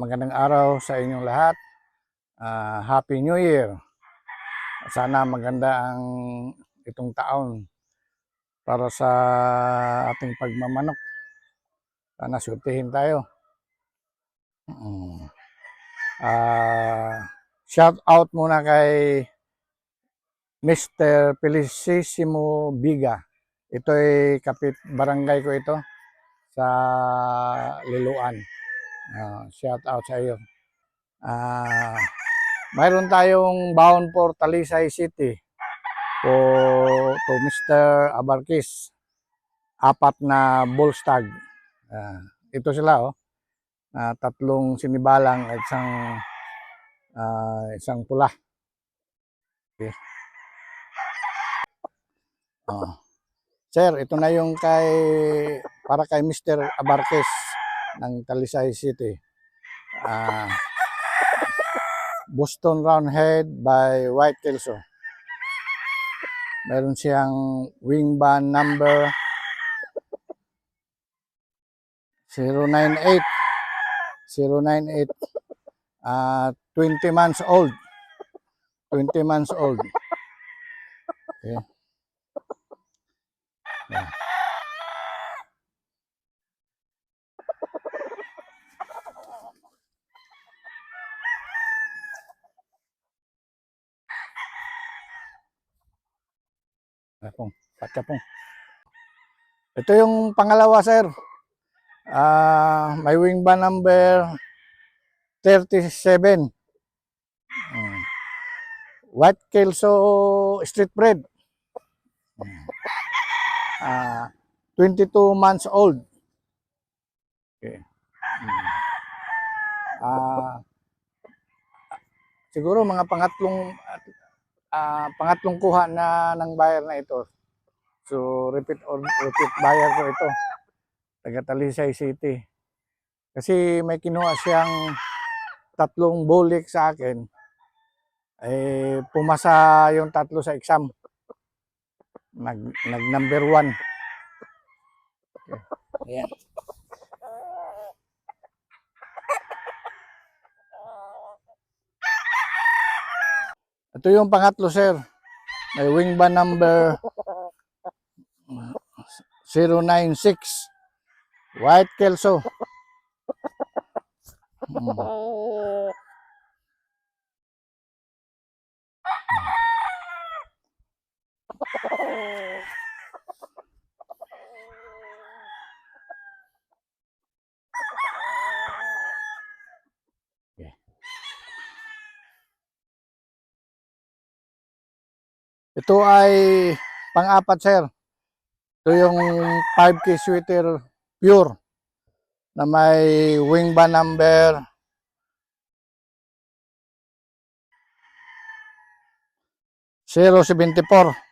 Magandang araw sa inyong lahat. Happy New Year. Sana maganda ang itong taon para sa ating pagmamanok. Sana surtihin tayo. Shout out muna kay Mr. Felicissimo Biga. Ito ay kapit barangay ko ito sa Liloan. Shout out sa iyo. Mayroon tayong bound for Talisay City to Mr. Abarquis. 4 na bull stag. Ito sila tatlong sinibalang at isang pula. Okay. Sir, ito na yung para kay Mr. Abarquis ng Talisay City. Boston Roundhead by White Kelso. Meron siyang wing band number 098. 098. 20 months old. 20 months old. Okay. Yeah. Ito yung pangalawa, sir. May wing band number 37. White Kelso street bred. 22 months old. Okay. Siguro mga pangatlong kuha na ng buyer na ito. So repeat buyer ko ito. Taga Talisay City. Kasi may kinuha siyang 3 bulik sa akin. Pumasa yung 3 sa exam. Nag number 1. Okay. Ayan. Ito yung pangatlo, sir. May wing band number 096. White Kelso. Okay. Ito ay pang-apat, sir. Ito yung 5K sweater pure na may wing band number 074.